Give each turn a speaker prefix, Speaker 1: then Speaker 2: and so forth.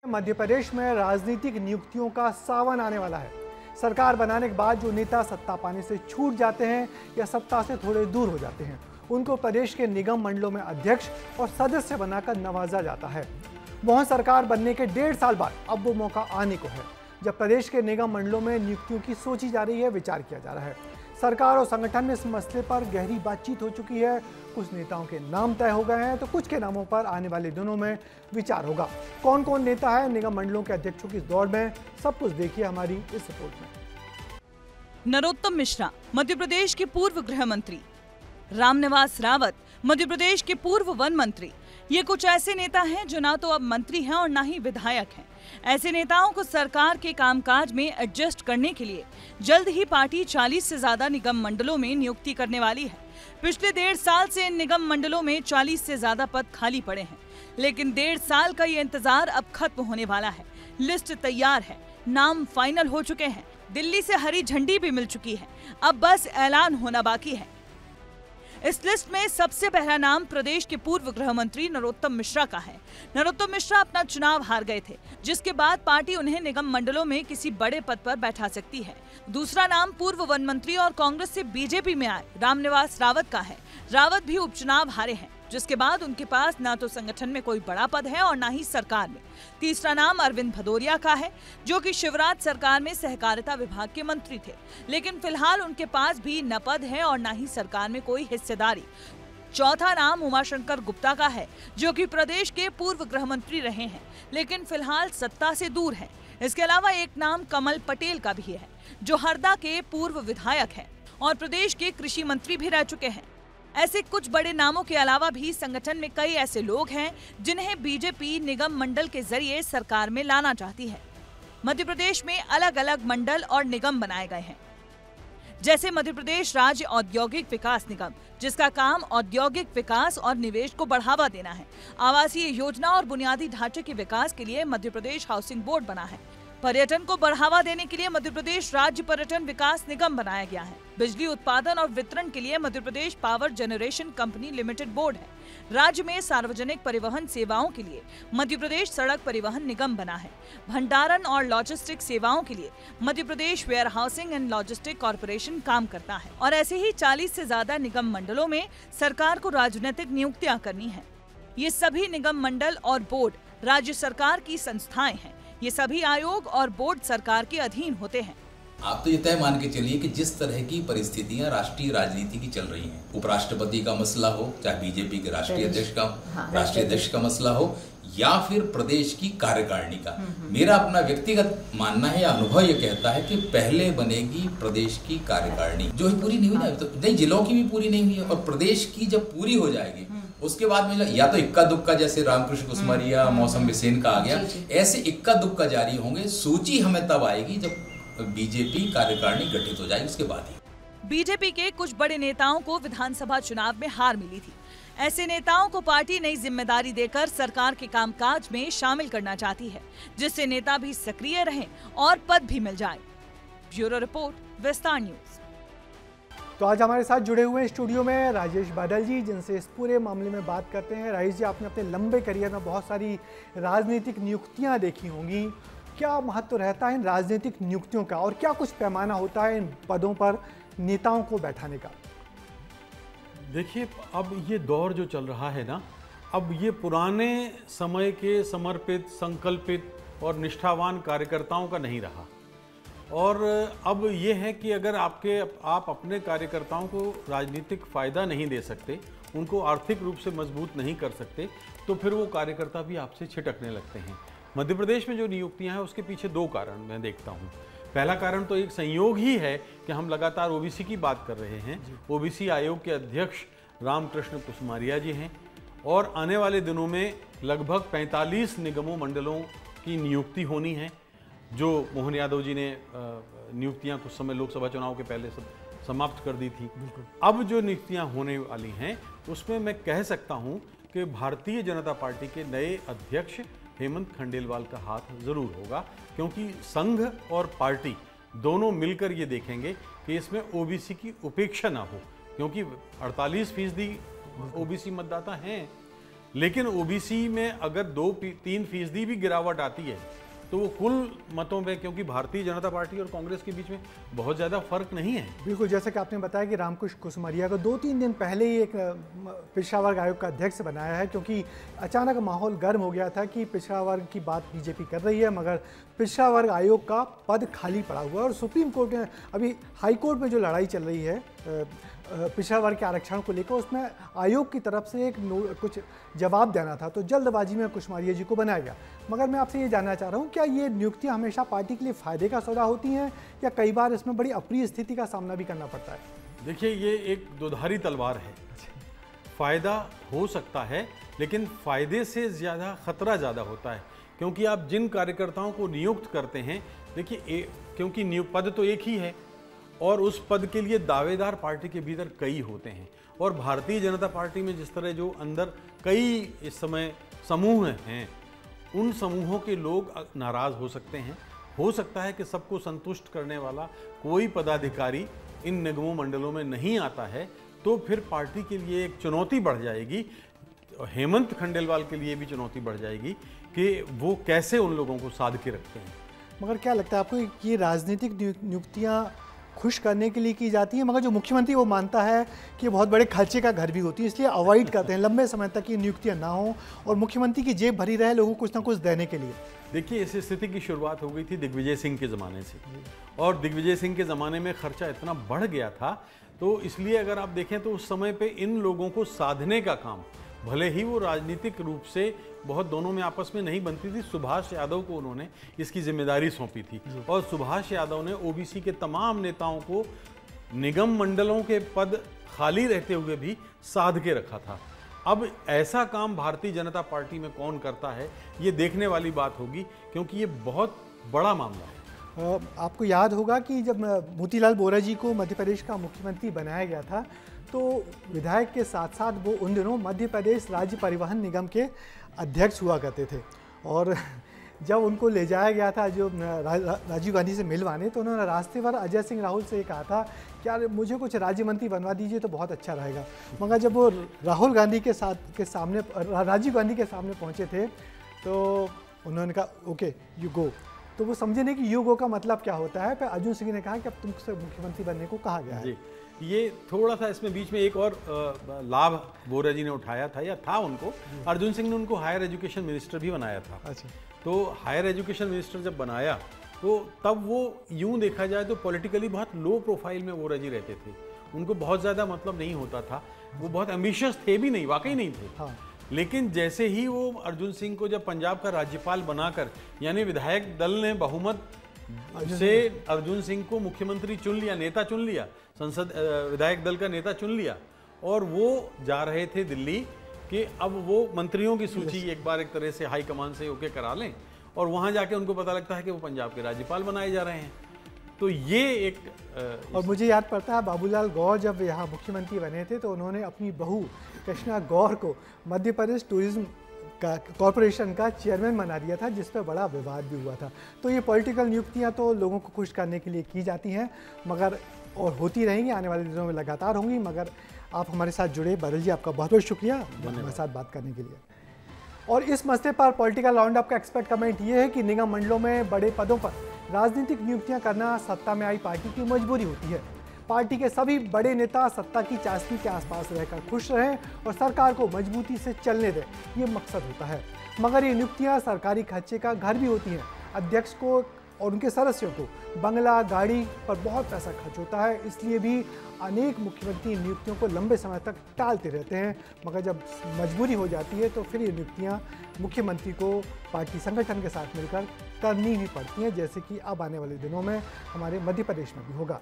Speaker 1: मध्य प्रदेश में राजनीतिक नियुक्तियों का सावन आने वाला है। सरकार बनाने के बाद जो नेता सत्ता पाने से छूट जाते हैं या सत्ता से थोड़े दूर हो जाते हैं, उनको प्रदेश के निगम मंडलों में अध्यक्ष और सदस्य बनाकर नवाजा जाता है। मोहन सरकार बनने के 1.5 साल बाद अब वो मौका आने को है जब प्रदेश के निगम मंडलों में नियुक्तियों की सोची जा रही है, विचार किया जा रहा है। सरकार और संगठन में इस मसले पर गहरी बातचीत हो चुकी है। कुछ नेताओं के नाम तय हो गए हैं तो कुछ के नामों पर आने वाले दिनों में विचार होगा। कौन कौन नेता है निगम मंडलों के अध्यक्षों की दौड़ में, सब कुछ देखिए हमारी इस रिपोर्ट में।
Speaker 2: नरोत्तम मिश्रा मध्य प्रदेश के पूर्व गृह मंत्री, रामनिवास रावत मध्य प्रदेश के पूर्व वन मंत्री, ये कुछ ऐसे नेता हैं जो ना तो अब मंत्री हैं और ना ही विधायक हैं। ऐसे नेताओं को सरकार के कामकाज में एडजस्ट करने के लिए जल्द ही पार्टी 40 से ज्यादा निगम मंडलों में नियुक्ति करने वाली है। पिछले 1.5 साल से इन निगम मंडलों में 40 से ज्यादा पद खाली पड़े हैं, लेकिन 1.5 साल का ये इंतजार अब खत्म होने वाला है। लिस्ट तैयार है, नाम फाइनल हो चुके हैं, दिल्ली से हरी झंडी भी मिल चुकी है, अब बस ऐलान होना बाकी है। इस लिस्ट में सबसे पहला नाम प्रदेश के पूर्व गृह मंत्री नरोत्तम मिश्रा का है। नरोत्तम मिश्रा अपना चुनाव हार गए थे, जिसके बाद पार्टी उन्हें निगम मंडलों में किसी बड़े पद पर बैठा सकती है। दूसरा नाम पूर्व वन मंत्री और कांग्रेस से बीजेपी में आए रामनिवास रावत का है। रावत भी उपचुनाव हारे हैं, जिसके बाद उनके पास ना तो संगठन में कोई बड़ा पद है और ना ही सरकार में। तीसरा नाम अरविंद भदौरिया का है, जो कि शिवराज सरकार में सहकारिता विभाग के मंत्री थे, लेकिन फिलहाल उनके पास भी न पद है और ना ही सरकार में कोई हिस्सेदारी। चौथा नाम उमाशंकर गुप्ता का है, जो कि प्रदेश के पूर्व गृह मंत्री रहे हैं, लेकिन फिलहाल सत्ता से दूर है। इसके अलावा एक नाम कमल पटेल का भी है, जो हरदा के पूर्व विधायक है और प्रदेश के कृषि मंत्री भी रह चुके हैं। ऐसे कुछ बड़े नामों के अलावा भी संगठन में कई ऐसे लोग हैं जिन्हें बीजेपी निगम मंडल के जरिए सरकार में लाना चाहती है। मध्य प्रदेश में अलग अलग मंडल और निगम बनाए गए हैं, जैसे मध्य प्रदेश राज्य औद्योगिक विकास निगम, जिसका काम औद्योगिक विकास और निवेश को बढ़ावा देना है। आवासीय योजना और बुनियादी ढांचे के विकास के लिए मध्य प्रदेश हाउसिंग बोर्ड बना है। पर्यटन को बढ़ावा देने के लिए मध्य प्रदेश राज्य पर्यटन विकास निगम बनाया गया है। बिजली उत्पादन और वितरण के लिए Madhya Pradesh power generation company limited board है। राज्य में सार्वजनिक परिवहन सेवाओं के लिए मध्य प्रदेश सड़क परिवहन निगम बना है। भंडारण और लॉजिस्टिक सेवाओं के लिए Madhya Pradesh warehousing and logistic corporation काम करता है। और ऐसे ही 40 से ज्यादा निगम मंडलों में सरकार को राजनीतिक नियुक्तियां करनी है। ये सभी निगम मंडल और बोर्ड राज्य सरकार की संस्थाएं हैं। ये सभी आयोग और बोर्ड सरकार के अधीन होते हैं।
Speaker 3: आप तो ये तय मान के चलिए कि जिस तरह की परिस्थितियां राष्ट्रीय राजनीति की चल रही हैं, उपराष्ट्रपति का मसला हो, चाहे बीजेपी के राष्ट्रीय अध्यक्ष का मसला हो, या फिर प्रदेश की कार्यकारिणी का, मेरा अपना व्यक्तिगत मानना है या अनुभव ये कहता है कि पहले बनेगी प्रदेश की कार्यकारिणी, जो है पूरी नहीं हुई, तो जिलों की भी पूरी नहीं हुई है, और प्रदेश की जब पूरी हो जाएगी उसके बाद में या तो इक्का दुक्का, जैसे रामकृष्ण कुसमारिया, मौसम बिसेन का आ गया, ऐसे इक्का दुक्का जारी होंगे। सूची हमें तब आएगी जब बीजेपी कार्यकारिणी गठित हो जाएगी, उसके बाद ही।
Speaker 2: बीजेपी के कुछ बड़े नेताओं को विधानसभा चुनाव में हार मिली थी। ऐसे नेताओं को पार्टी नई जिम्मेदारी देकर सरकार के कामकाज में शामिल करना चाहती है, जिससे नेता भी सक्रिय रहें और पद भी मिल जाए। ब्यूरो रिपोर्ट, विस्तार न्यूज।
Speaker 1: तो आज हमारे साथ जुड़े हुए हैं स्टूडियो में राजेश बादल जी, जिनसे इस पूरे मामले में बात करते हैं। राजेश जी, आपने अपने लंबे करियर में बहुत सारी राजनीतिक नियुक्तियां देखी होंगी। क्या महत्व रहता है इन राजनीतिक नियुक्तियों का और क्या कुछ पैमाना होता है इन पदों पर नेताओं को बैठाने का?
Speaker 4: देखिए, अब ये दौर जो चल रहा है ना, अब ये पुराने समय के समर्पित, संकल्पित और निष्ठावान कार्यकर्ताओं का नहीं रहा। और अब ये है कि अगर आप अपने कार्यकर्ताओं को राजनीतिक फ़ायदा नहीं दे सकते, उनको आर्थिक रूप से मजबूत नहीं कर सकते, तो फिर वो कार्यकर्ता भी आपसे छिटकने लगते हैं। मध्य प्रदेश में जो नियुक्तियां हैं उसके पीछे 2 कारण मैं देखता हूं। पहला कारण तो एक संयोग ही है कि हम लगातार ओबीसी की बात कर रहे हैं। ओबीसी आयोग के अध्यक्ष रामकृष्ण कुसमारिया जी हैं और आने वाले दिनों में लगभग 45 निगमों मंडलों की नियुक्ति होनी है, जो मोहन यादव जी ने नियुक्तियां कुछ समय लोकसभा चुनाव के पहले समाप्त कर दी थी। अब जो नियुक्तियां होने वाली हैं उसमें मैं कह सकता हूं कि भारतीय जनता पार्टी के नए अध्यक्ष हेमंत खंडेलवाल का हाथ जरूर होगा, क्योंकि संघ और पार्टी दोनों मिलकर ये देखेंगे कि इसमें ओबीसी की उपेक्षा ना हो, क्योंकि 48% ओबीसी मतदाता हैं, लेकिन ओबीसी में अगर 2-3% भी गिरावट आती है तो वो कुल मतों में, क्योंकि भारतीय जनता पार्टी और कांग्रेस के बीच में बहुत ज़्यादा फर्क नहीं है।
Speaker 1: बिल्कुल, जैसे कि आपने बताया कि रामकृष्ण कुसमरिया को 2-3 दिन पहले ही एक पिछड़ा वर्ग आयोग का अध्यक्ष बनाया है, क्योंकि अचानक माहौल गर्म हो गया था कि पिछड़ा वर्ग की बात बीजेपी कर रही है, मगर पिछड़ा वर्ग आयोग का पद खाली पड़ा हुआ है। और सुप्रीम कोर्ट में अभी हाई कोर्ट में जो लड़ाई चल रही है पिछड़ा वर्ग के आरक्षण को लेकर, उसमें आयोग की तरफ से कुछ जवाब देना था, तो जल्दबाजी में कुसमारिया जी को बनाया गया। मगर मैं आपसे ये जानना चाह रहा हूँ, क्या ये नियुक्तियाँ हमेशा पार्टी के लिए फायदे का सौदा होती हैं या कई बार इसमें बड़ी अप्रिय स्थिति का सामना भी करना पड़ता है?
Speaker 4: देखिए, ये एक दोधारी तलवार है। फ़ायदा हो सकता है, लेकिन फ़ायदे से ज़्यादा खतरा ज़्यादा होता है, क्योंकि आप जिन कार्यकर्ताओं को नियुक्त करते हैं, देखिए क्योंकि पद तो एक ही है और उस पद के लिए दावेदार पार्टी के भीतर कई होते हैं। और भारतीय जनता पार्टी में जिस तरह जो अंदर कई इस समय समूह हैं, उन समूहों के लोग नाराज़ हो सकते हैं। हो सकता है कि सबको संतुष्ट करने वाला कोई पदाधिकारी इन निगमों मंडलों में नहीं आता है, तो फिर पार्टी के लिए एक चुनौती बढ़ जाएगी। हेमंत खंडेलवाल के लिए भी चुनौती बढ़ जाएगी कि वो कैसे उन लोगों को साध के रखते हैं।
Speaker 1: मगर क्या लगता है आपको कि ये राजनीतिक नियुक्तियाँ खुश करने के लिए की जाती है, मगर जो मुख्यमंत्री वो मानता है कि ये बहुत बड़े खर्चे का घर भी होती है, इसलिए अवॉइड करते हैं लंबे समय तक ये नियुक्तियां ना हो और मुख्यमंत्री की जेब भरी रहे लोगों को कुछ ना कुछ देने के लिए?
Speaker 4: देखिए, इस स्थिति की शुरुआत हो गई थी दिग्विजय सिंह के ज़माने से, और दिग्विजय सिंह के ज़माने में खर्चा इतना बढ़ गया था, तो इसलिए अगर आप देखें तो उस समय पर इन लोगों को साधने का काम, भले ही वो राजनीतिक रूप से बहुत दोनों में आपस में नहीं बनती थी, सुभाष यादव को उन्होंने इसकी जिम्मेदारी सौंपी थी और सुभाष यादव ने ओबीसी के तमाम नेताओं को निगम मंडलों के पद खाली रहते हुए भी साध के रखा था। अब ऐसा काम भारतीय जनता पार्टी में कौन करता है, ये देखने वाली बात होगी, क्योंकि ये बहुत बड़ा मामला है।
Speaker 1: आपको याद होगा कि जब मोतीलाल वोरा जी को मध्य प्रदेश का मुख्यमंत्री बनाया गया था, तो विधायक के साथ साथ वो उन दिनों मध्य प्रदेश राज्य परिवहन निगम के अध्यक्ष हुआ करते थे। और जब उनको ले जाया गया था जो राजीव गांधी से मिलवाने, तो उन्होंने रास्ते पर अजय सिंह राहुल से कहा था कि यार मुझे कुछ राज्य मंत्री बनवा दीजिए तो बहुत अच्छा रहेगा। मगर जब वो राहुल गांधी के राजीव गांधी के सामने पहुंचे थे, तो उन्होंने कहा ओके यू गो। तो वो समझे नहीं कि यू गो का मतलब क्या होता है। फिर अर्जुन सिंह ने कहा कि अब तुमसे मुख्यमंत्री बनने को कहा गया है।
Speaker 4: ये थोड़ा सा इसमें बीच में एक और लाभ वोरा जी ने उठाया था या था उनको, अर्जुन सिंह ने उनको हायर एजुकेशन मिनिस्टर भी बनाया था।
Speaker 1: अच्छा।
Speaker 4: तो हायर एजुकेशन मिनिस्टर जब बनाया तो तब वो यूं देखा जाए तो पॉलिटिकली बहुत लो प्रोफाइल में वोरा जी रहते थे, उनको बहुत ज़्यादा मतलब नहीं होता था, वो बहुत एम्बिशियस थे भी नहीं, वाकई नहीं थे।
Speaker 1: हाँ।
Speaker 4: लेकिन जैसे ही वो अर्जुन सिंह को जब पंजाब का राज्यपाल बनाकर, यानी विधायक दल ने बहुमत से अर्जुन सिंह को मुख्यमंत्री चुन लिया, नेता चुन लिया, संसद विधायक दल का नेता चुन लिया, और वो जा रहे थे दिल्ली कि अब वो मंत्रियों की सूची एक बार एक तरह से हाई कमान से ओके करा लें, और वहां जाके उनको पता लगता है कि वो पंजाब के राज्यपाल बनाए जा रहे हैं। तो ये एक
Speaker 1: और मुझे याद पड़ता है बाबूलाल गौर जब यहाँ मुख्यमंत्री बने थे, तो उन्होंने अपनी बहू कृष्णा गौर को मध्य प्रदेश टूरिज्म कॉरपोरेशन का चेयरमैन बना दिया था, जिस पर बड़ा विवाद भी हुआ था। तो ये पॉलिटिकल नियुक्तियां तो लोगों को खुश करने के लिए की जाती हैं, मगर और होती रहेंगी, आने वाले दिनों में लगातार होंगी। मगर आप हमारे साथ जुड़े, बादल जी आपका बहुत बहुत शुक्रिया हमारे साथ बात करने के लिए। और इस मसले पर पॉलिटिकल राउंड अप का एक्सपर्ट कमेंट ये है कि निगम मंडलों में बड़े पदों पर राजनीतिक नियुक्तियां करना सत्ता में आई पार्टी की मजबूरी होती है। पार्टी के सभी बड़े नेता सत्ता की चाशनी के आसपास रहकर खुश रहें और सरकार को मजबूती से चलने दें, ये मकसद होता है। मगर ये नियुक्तियां सरकारी खर्चे का घर भी होती हैं। अध्यक्ष को और उनके सदस्यों को बंगला, गाड़ी पर बहुत पैसा खर्च होता है, इसलिए भी अनेक मुख्यमंत्री नियुक्तियों को लंबे समय तक टालते रहते हैं। मगर जब मजबूरी हो जाती है तो फिर ये नियुक्तियां मुख्यमंत्री को पार्टी संगठन के साथ मिलकर करनी ही पड़ती हैं, जैसे कि अब आने वाले दिनों में हमारे मध्य प्रदेश में भी होगा।